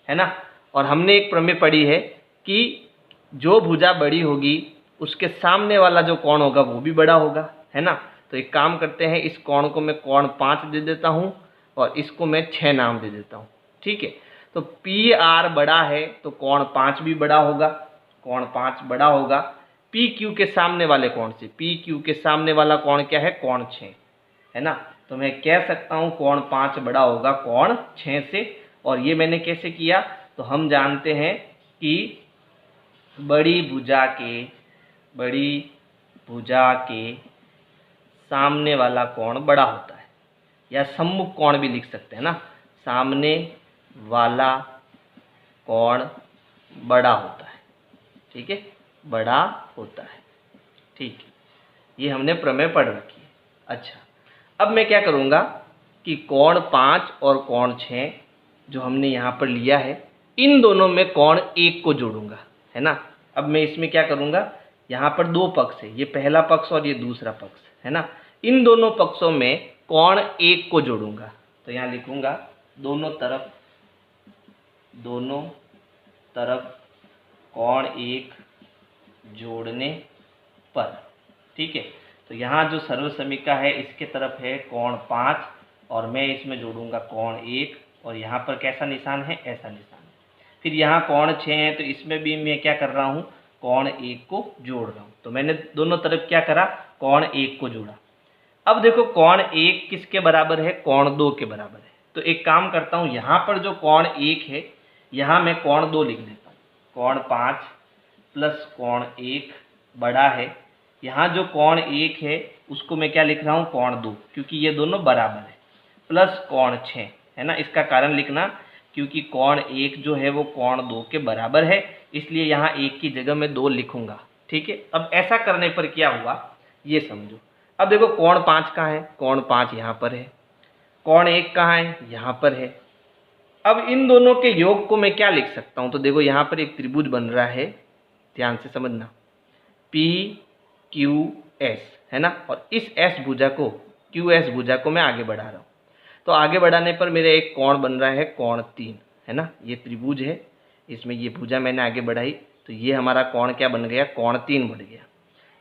है ना। और हमने एक प्रमेय पढ़ी है कि जो भुजा बड़ी होगी उसके सामने वाला जो कोण होगा वो भी बड़ा होगा, है ना। तो एक काम करते हैं, इस कोण को मैं कोण 5 दे देता हूँ और इसको मैं 6 नाम दे देता हूँ। ठीक है, तो पी आर बड़ा है तो कोण 5 भी बड़ा होगा, कोण 5 बड़ा होगा पी क्यू के सामने वाले कोण से। पी क्यू के सामने वाला कोण क्या है, कोण 6, है ना। तो मैं कह सकता हूँ कोण 5 बड़ा होगा कोण 6 से। और ये मैंने कैसे किया, तो हम जानते हैं कि बड़ी भुजा के सामने वाला कोण बड़ा होता है, या सम्मुख कोण भी लिख सकते हैं ना, सामने वाला कोण बड़ा होता है। ठीक है, बड़ा होता है। ठीक है, ये हमने प्रमेय पढ़ रखी है। अच्छा, अब मैं क्या करूँगा कि कोण 5 और कोण 6 जो हमने यहाँ पर लिया है, इन दोनों में कोण 1 को जोड़ूंगा, है ना। अब मैं इसमें क्या करूँगा, यहाँ पर 2 पक्ष है, ये पहला पक्ष और ये दूसरा पक्ष, है ना। इन दोनों पक्षों में कोण 1 को जोड़ूंगा, तो यहाँ लिखूंगा दोनों तरफ कोण 1 जोड़ने पर। ठीक है, तो यहाँ जो सर्वसमीका है इसके तरफ है कोण 5 और मैं इसमें जोड़ूंगा कोण 1, और यहाँ पर कैसा निशान है, ऐसा निशान है। फिर यहाँ कोण 6 है तो इसमें भी मैं क्या कर रहा हूँ, कोण 1 को जोड़ रहा हूँ। तो मैंने दोनों तरफ क्या करा, कोण 1 को जोड़ा। अब देखो कोण 1 किसके बराबर है, कोण 2 के बराबर है। तो एक काम करता हूँ, यहाँ पर जो कोण 1 है यहाँ मैं कोण 2 लिख देता हूँ। कोण 5 प्लस कोण 1 बड़ा है, यहाँ जो कोण 1 है उसको मैं क्या लिख रहा हूँ, कोण 2, क्योंकि ये दोनों बराबर है, प्लस कोण 6, है ना। इसका कारण लिखना, क्योंकि कोण 1 जो है वो कोण 2 के बराबर है, इसलिए यहाँ 1 की जगह मैं 2 लिखूंगा। ठीक है, अब ऐसा करने पर क्या हुआ ये समझो। अब देखो कोण 5 कहाँ है, कोण 5 यहाँ पर है, कोण 1 कहाँ है, यहाँ पर है। अब इन दोनों के योग को मैं क्या लिख सकता हूँ, तो देखो यहाँ पर एक त्रिभुज बन रहा है, ध्यान से समझना, पी क्यू एस, है ना। और इस एस भुजा को, क्यू एस भुजा को मैं आगे बढ़ा रहा हूँ। तो आगे बढ़ाने पर मेरा एक कोण बन रहा है कोण 3, है ना। ये त्रिभुज है, इसमें ये भुजा मैंने आगे बढ़ाई तो ये हमारा कोण क्या बन गया, कोण 3 बढ़ गया।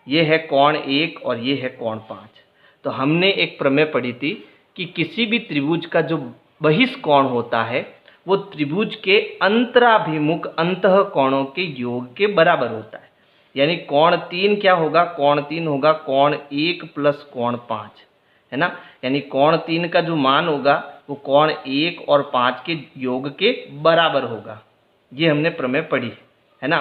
ये है कोण 1 और ये है कोण 5। तो हमने एक प्रमेय पढ़ी थी कि किसी भी त्रिभुज का जो बहिष्कोण होता है वो त्रिभुज के अंतराभिमुख अंतः कोणों के योग के बराबर होता है। यानी कोण 3 क्या होगा, कोण 3 होगा कोण 1 प्लस कोण 5, है ना। यानी कोण 3 का जो मान होगा वो कोण 1 और 5 के योग के बराबर होगा। ये हमने प्रमेय पढ़ी है ना।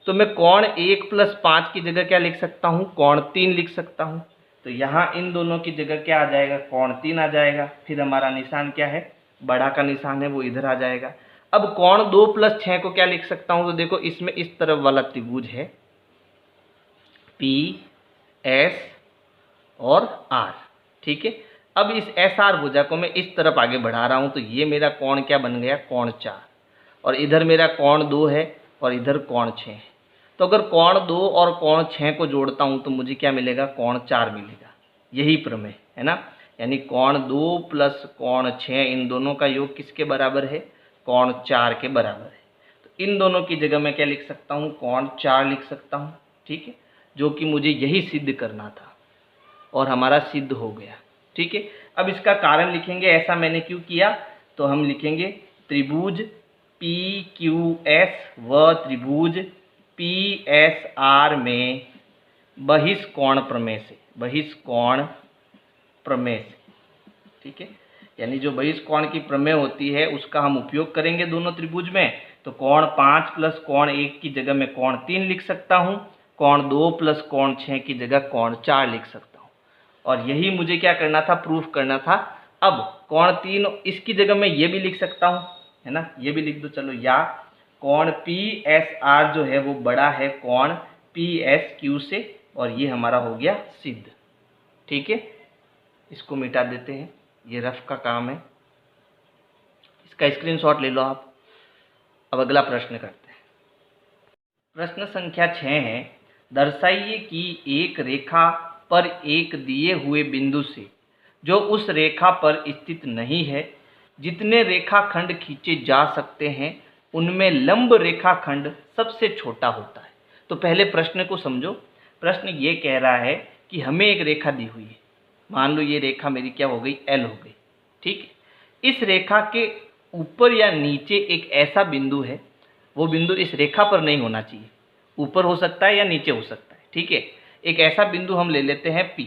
तो मैं कोण 1 + 5 की जगह क्या लिख सकता हूँ, कोण 3 लिख सकता हूँ। तो यहाँ इन दोनों की जगह क्या आ जाएगा, कोण 3 आ जाएगा। फिर हमारा निशान क्या है, बड़ा का निशान है, वो इधर आ जाएगा। अब कोण 2 + 6 को क्या लिख सकता हूँ, तो देखो इसमें इस तरफ वाला त्रिभुज है पी एस और आर, ठीक है। अब इस एस आर भुजा को मैं इस तरफ आगे बढ़ा रहा हूँ, तो ये मेरा कोण क्या बन गया, कोण 4। और इधर मेरा कोण 2 है और इधर कोण 6 है। तो अगर कोण 2 और कोण 6 को जोड़ता हूँ तो मुझे क्या मिलेगा, कोण 4 मिलेगा। यही प्रमेय है ना, यानी कोण 2 + कोण 6 इन दोनों का योग किसके बराबर है, कोण 4 के बराबर है। तो इन दोनों की जगह मैं क्या लिख सकता हूँ, कोण 4 लिख सकता हूँ, ठीक है, जो कि मुझे यही सिद्ध करना था और हमारा सिद्ध हो गया, ठीक है। अब इसका कारण लिखेंगे, ऐसा मैंने क्यों किया, तो हम लिखेंगे त्रिभुज पी क्यू एस व त्रिभुज पी एस आर में बहिष्कोण प्रमेय से, बहिष्कोण प्रमेय से, ठीक है। यानी जो बहिष्कोण की प्रमेय होती है उसका हम उपयोग करेंगे दोनों त्रिभुज में। तो कोण 5 + कोण 1 की जगह मैं कोण 3 लिख सकता हूँ, कोण 2 + कोण 6 की जगह कोण 4 लिख सकता हूँ। और यही मुझे क्या करना था, प्रूफ करना था। अब कोण 3 इसकी जगह मैं ये भी लिख सकता हूँ, है ना, ये भी लिख दो चलो, या कोण पी एस आर जो है वो बड़ा है कोण पी एस क्यू से, और ये हमारा हो गया सिद्ध, ठीक है। इसको मिटा देते हैं, ये रफ का काम है, इसका स्क्रीनशॉट ले लो आप। अब अगला प्रश्न करते हैं। प्रश्न संख्या 6 है, दर्शाइए कि एक रेखा पर एक दिए हुए बिंदु से जो उस रेखा पर स्थित नहीं है, जितने रेखाखंड खींचे जा सकते हैं उनमें लंब रेखाखंड सबसे छोटा होता है। तो पहले प्रश्न को समझो। प्रश्न ये कह रहा है कि हमें एक रेखा दी हुई है, मान लो ये रेखा मेरी क्या हो गई, एल हो गई, ठीक है। इस रेखा के ऊपर या नीचे एक ऐसा बिंदु है, वो बिंदु इस रेखा पर नहीं होना चाहिए, ऊपर हो सकता है या नीचे हो सकता है, ठीक है। एक ऐसा बिंदु हम ले लेते हैं P।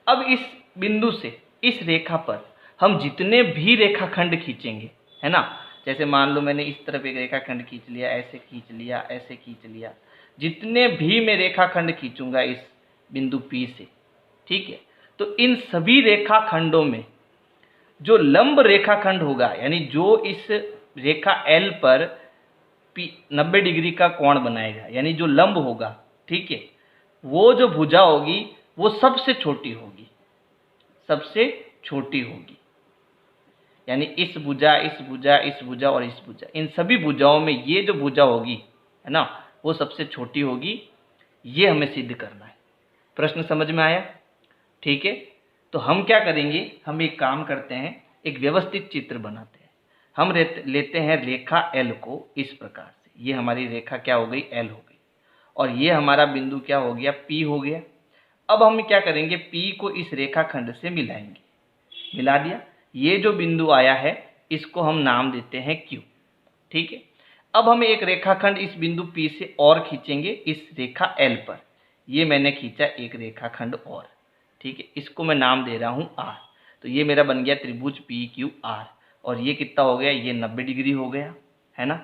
अब इस बिंदु से इस रेखा पर हम जितने भी रेखाखंड खींचेंगे, है ना, जैसे मान लो मैंने इस तरफ एक रेखाखंड खींच लिया, ऐसे खींच लिया, ऐसे खींच लिया, जितने भी मैं रेखाखंड खींचूंगा इस बिंदु P से, ठीक है, तो इन सभी रेखाखंडों में जो लंब रेखाखंड होगा, यानी जो इस रेखा L पर 90 डिग्री का कोण बनाएगा, यानी जो लंब होगा, ठीक है, वो जो भुजा होगी वो सबसे छोटी होगी, सबसे छोटी होगी। यानी इस भुजा, इस भुजा, इस भुजा और इस भुजा, इन सभी भुजाओं में ये जो भुजा होगी, है ना, वो सबसे छोटी होगी। ये हमें सिद्ध करना है। प्रश्न समझ में आया, ठीक है। तो हम क्या करेंगे, हम एक काम करते हैं, एक व्यवस्थित चित्र बनाते हैं। हम लेते हैं रेखा L को इस प्रकार से, ये हमारी रेखा क्या हो गई, L हो गई, और ये हमारा बिंदु क्या हो गया, P हो गया। अब हम क्या करेंगे, P को इस रेखाखंड से मिलाएंगे, मिला दिया। ये जो बिंदु आया है इसको हम नाम देते हैं Q, ठीक है। अब हम एक रेखाखंड इस बिंदु P से और खींचेंगे इस रेखा L पर। ये मैंने खींचा एक रेखाखंड और, ठीक है, इसको मैं नाम दे रहा हूँ R। तो ये मेरा बन गया त्रिभुज PQR, और ये कितना हो गया, ये 90 डिग्री हो गया, है ना।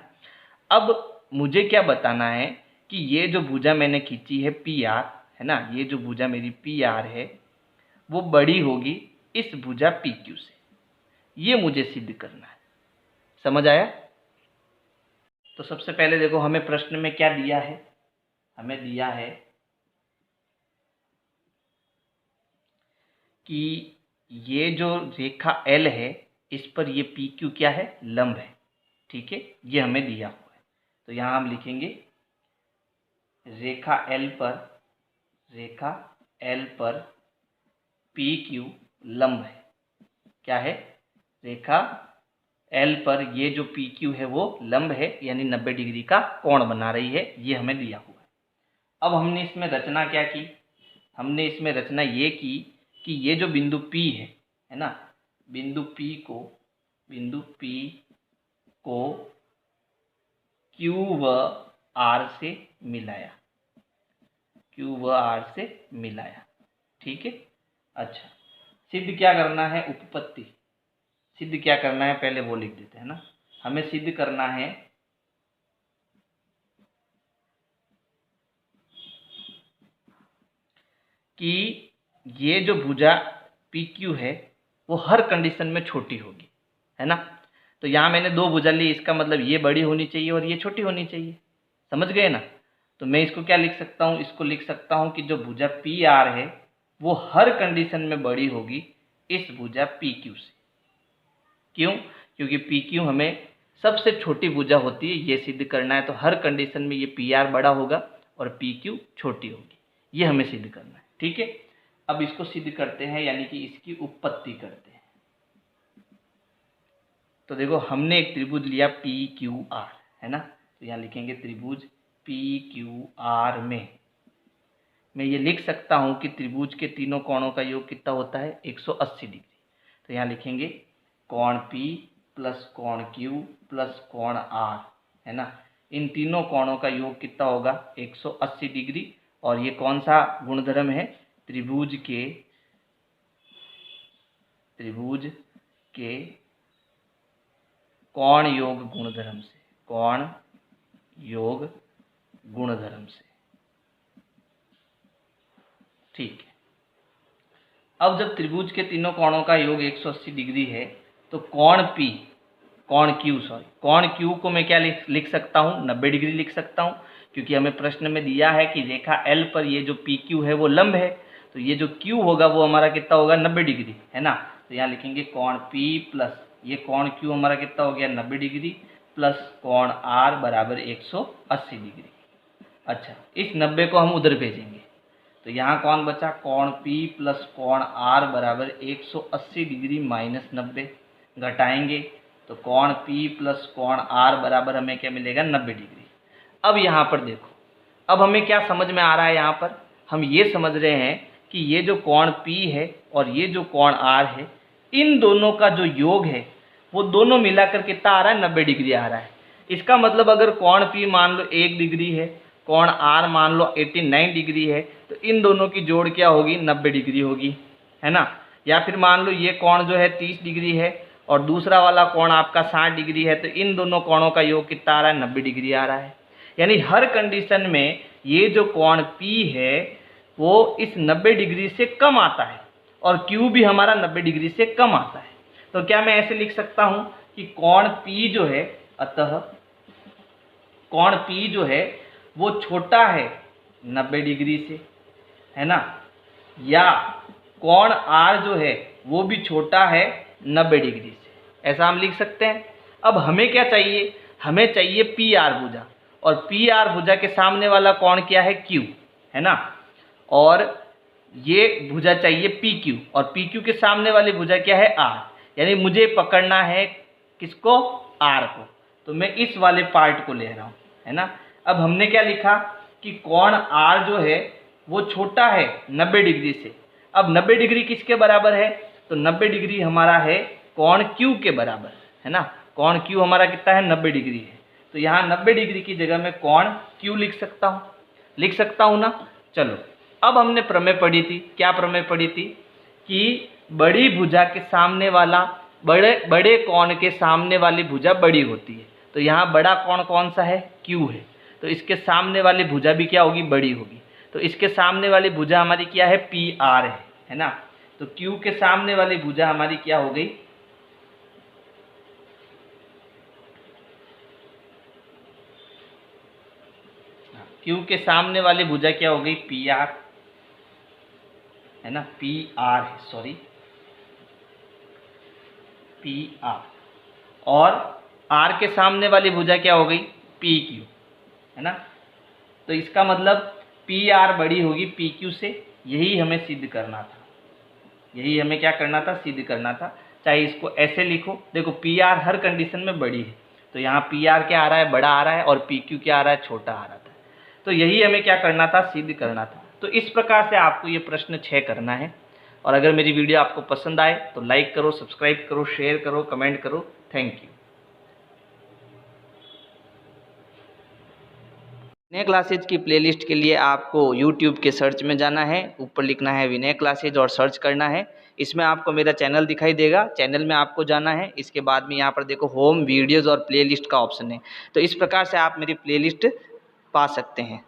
अब मुझे क्या बताना है कि ये जो भुजा मैंने खींची है PR, है ना, ये जो भुजा मेरी PR है वो बड़ी होगी इस भुजा PQ से, ये मुझे सिद्ध करना है। समझ आया। तो सबसे पहले देखो हमें प्रश्न में क्या दिया है, हमें दिया है कि ये जो रेखा L है इस पर ये PQ क्या है, लंब है, ठीक है, ये हमें दिया हुआ है। तो यहाँ हम लिखेंगे रेखा L पर, रेखा L पर PQ लंब है, क्या है, रेखा L पर ये जो PQ है वो लंब है, यानी 90 डिग्री का कोण बना रही है, ये हमें दिया हुआ है। अब हमने इसमें रचना क्या की, हमने इसमें रचना ये की कि ये जो बिंदु P है ना, बिंदु P को Q व R से मिलाया, Q व R से मिलाया, ठीक है। अच्छा, सिद्ध क्या करना है, उपपत्ति सिद्ध क्या करना है, पहले वो लिख देते हैं ना। हमें सिद्ध करना है कि ये जो भुजा PQ है वो हर कंडीशन में छोटी होगी, है ना। तो यहाँ मैंने दो भुजा ली, इसका मतलब ये बड़ी होनी चाहिए और ये छोटी होनी चाहिए, समझ गए ना। तो मैं इसको क्या लिख सकता हूँ, इसको लिख सकता हूँ कि जो भुजा PR है वो हर कंडीशन में बड़ी होगी इस भुजा PQ से। क्यों? क्योंकि PQ हमें सबसे छोटी भुजा होती है, ये सिद्ध करना है। तो हर कंडीशन में ये PR बड़ा होगा और PQ छोटी होगी, ये हमें सिद्ध करना है, ठीक है। अब इसको सिद्ध करते हैं, यानी कि इसकी उत्पत्ति करते हैं। तो देखो हमने एक त्रिभुज लिया PQR, है ना। तो यहाँ लिखेंगे त्रिभुज PQR में मैं ये लिख सकता हूँ कि त्रिभुज के तीनों कोणों का योग कितना होता है, 180 डिग्री। तो यहाँ लिखेंगे कोण P प्लस कोण Q प्लस कोण R, है ना। इन तीनों कोणों का योग कितना होगा, 180 डिग्री। और ये कौन सा गुणधर्म है, त्रिभुज के कोण योग गुणधर्म से, कोण योग गुणधर्म से, ठीक है। अब जब त्रिभुज के तीनों कोणों का योग 180 डिग्री है तो कोण Q को मैं क्या लिख सकता हूँ, 90 डिग्री लिख सकता हूँ, क्योंकि हमें प्रश्न में दिया है कि रेखा L पर ये जो PQ है वो लंब है। तो ये जो Q होगा वो हमारा कितना होगा, 90 डिग्री, है ना। तो यहाँ लिखेंगे कोण P प्लस ये कोण Q हमारा कितना हो गया, 90 डिग्री, प्लस कोण R बराबर 180 डिग्री। अच्छा, इस 90 को हम उधर भेजेंगे तो यहाँ कौन बचा, कोण P प्लस कोण R बराबर 180 डिग्री माइनस 90, घटाएंगे तो कोण P प्लस कोण R बराबर हमें क्या मिलेगा, 90 डिग्री। अब यहाँ पर देखो, अब हमें क्या समझ में आ रहा है, यहाँ पर हम ये समझ रहे हैं कि ये जो कोण P है और ये जो कोण R है, इन दोनों का जो योग है वो दोनों मिलाकर कितना आ रहा है, 90 डिग्री आ रहा है। इसका मतलब अगर कोण P मान लो 1 डिग्री है, कोण R मान लो 89 डिग्री है, तो इन दोनों की जोड़ क्या होगी, 90 डिग्री होगी, है ना। या फिर मान लो ये कोण जो है 30 डिग्री है और दूसरा वाला कोण आपका 60 डिग्री है, तो इन दोनों कोणों का योग कितना आ रहा है, 90 डिग्री आ रहा है। यानी हर कंडीशन में ये जो कोण P है वो इस 90 डिग्री से कम आता है और Q भी हमारा 90 डिग्री से कम आता है। तो क्या मैं ऐसे लिख सकता हूं कि कोण P जो है, अतः कोण P जो है वो छोटा है 90 डिग्री से, है ना, या कोण R जो है वो भी छोटा है 90 डिग्री से, ऐसा हम लिख सकते हैं। अब हमें क्या चाहिए, हमें चाहिए PR भुजा, और PR भुजा के सामने वाला कोण क्या है, Q, है ना। और ये भुजा चाहिए PQ, और PQ के सामने वाली भुजा क्या है, R। यानी मुझे पकड़ना है किसको, R को। तो मैं इस वाले पार्ट को ले रहा हूँ, है ना। अब हमने क्या लिखा कि कोण R जो है वो छोटा है 90 डिग्री से। अब 90 डिग्री किसके बराबर है, तो 90 डिग्री हमारा है कोण Q के बराबर, है ना। कोण Q हमारा कितना है, 90 डिग्री है। तो यहाँ 90 डिग्री की जगह में कोण Q लिख सकता हूँ ना। चलो, अब हमने प्रमेय पढ़ी थी, क्या प्रमेय पढ़ी थी कि बड़ी भुजा के सामने वाला, बड़े कोण के सामने वाली भुजा बड़ी होती है। तो यहाँ बड़ा कोण कौन सा है, Q है, तो इसके सामने वाली भुजा भी क्या होगी, बड़ी होगी। तो इसके सामने वाली भुजा हमारी क्या है, PR है ना। तो Q के सामने वाली भुजा हमारी क्या हो गई, Q के सामने वाली भुजा क्या हो गई, PR, है ना, PR है, सॉरी PR। और R के सामने वाली भुजा क्या हो गई, PQ, है ना। तो इसका मतलब PR बड़ी होगी PQ से, यही हमें सिद्ध करना था, यही हमें क्या करना था, सिद्ध करना था। चाहे इसको ऐसे लिखो, देखो PR हर कंडीशन में बड़ी है, तो यहाँ PR क्या आ रहा है, बड़ा आ रहा है, और PQ क्या आ रहा है, छोटा आ रहा था। तो यही हमें क्या करना था, सिद्ध करना था। तो इस प्रकार से आपको ये प्रश्न 6 करना है। और अगर मेरी वीडियो आपको पसंद आए तो लाइक करो, सब्सक्राइब करो, शेयर करो, कमेंट करो। Thank you. विनय क्लासेज की प्लेलिस्ट के लिए आपको YouTube के सर्च में जाना है, ऊपर लिखना है विनय क्लासेज और सर्च करना है। इसमें आपको मेरा चैनल दिखाई देगा, चैनल में आपको जाना है। इसके बाद में यहाँ पर देखो होम, वीडियोज़ और प्लेलिस्ट का ऑप्शन है। तो इस प्रकार से आप मेरी प्लेलिस्ट पा सकते हैं।